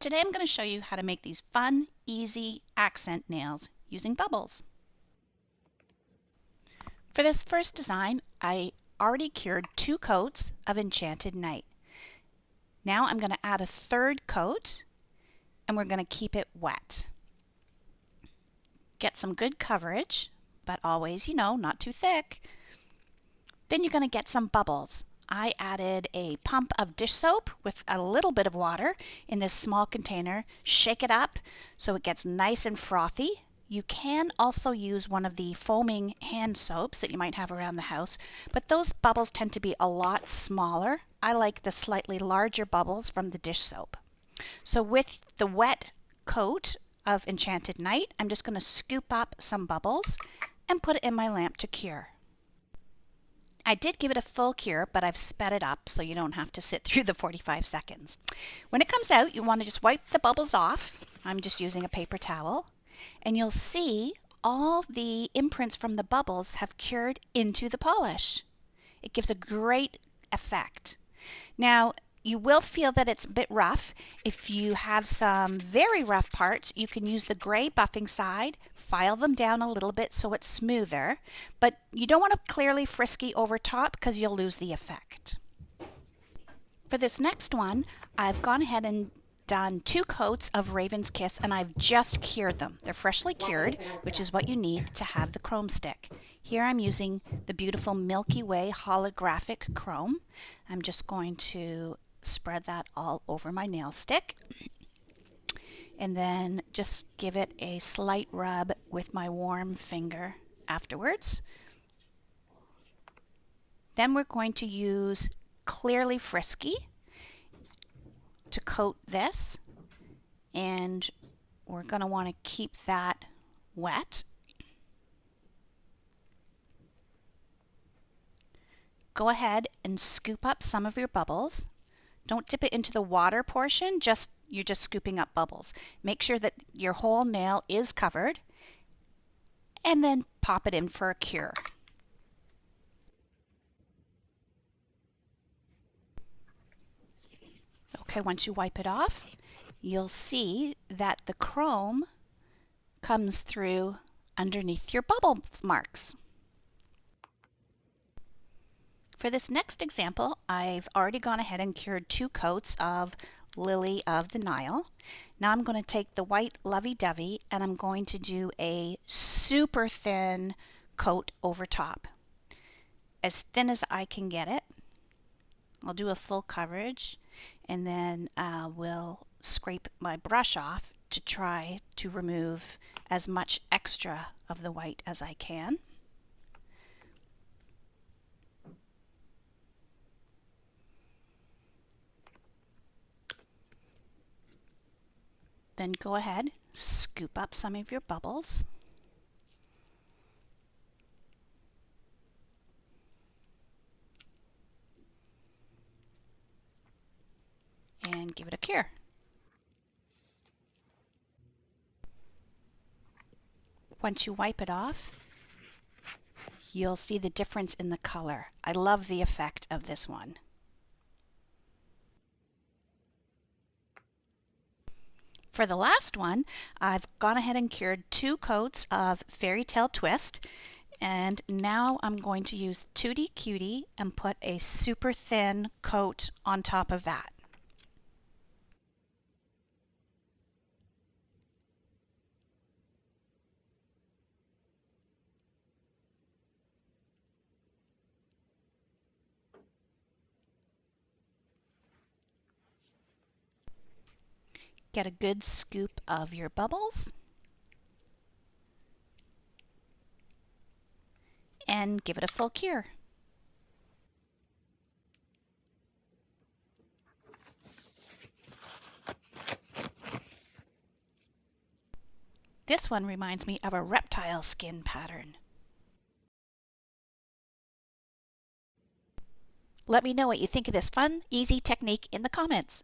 Today I'm going to show you how to make these fun, easy accent nails using bubbles. For this first design, I already cured 2 coats of Enchanted Night. Now I'm going to add a third coat and we're going to keep it wet. Get some good coverage, but always, not too thick. Then you're going to get some bubbles. I added a pump of dish soap with a little bit of water in this small container. Shake it up so it gets nice and frothy. You can also use one of the foaming hand soaps that you might have around the house, but those bubbles tend to be a lot smaller. I like the slightly larger bubbles from the dish soap. So with the wet coat of Enchanted Night, I'm just going to scoop up some bubbles and put it in my lamp to cure. I did give it a full cure, but I've sped it up so you don't have to sit through the 45 seconds. When it comes out, you want to just wipe the bubbles off. I'm just using a paper towel. And you'll see all the imprints from the bubbles have cured into the polish. It gives a great effect. Now, you will feel that it's a bit rough. If you have some very rough parts, you can use the gray buffing side, file them down a little bit so it's smoother, but you don't want to clearly frisky over top because you'll lose the effect. For this next one, I've gone ahead and done 2 coats of Raven's Kiss and I've just cured them. They're freshly cured, which is what you need to have the chrome stick. Here I'm using the beautiful Milky Way holographic chrome. I'm just going to spread that all over my nail stick and then just give it a slight rub with my warm finger afterwards. Then we're going to use Clearly Frisky to coat this, and we're going to want to keep that wet. Go ahead and scoop up some of your bubbles. Don't dip it into the water portion, you're just scooping up bubbles. Make sure that your whole nail is covered and then pop it in for a cure. Okay, once you wipe it off, you'll see that the chrome comes through underneath your bubble marks. For this next example, I've already gone ahead and cured 2 coats of Lily of the Nile. Now I'm going to take the white lovey-dovey and I'm going to do a super thin coat over top. As thin as I can get it. I'll do a full coverage and then we'll scrape my brush off to try to remove as much extra of the white as I can. Then go ahead, scoop up some of your bubbles. And give it a cure. Once you wipe it off, you'll see the difference in the color. I love the effect of this one. For the last one, I've gone ahead and cured 2 coats of Fairy Tale Twist, and now I'm going to use Tutti Cutie and put a super thin coat on top of that. Get a good scoop of your bubbles and give it a full cure. This one reminds me of a reptile skin pattern. Let me know what you think of this fun, easy technique in the comments.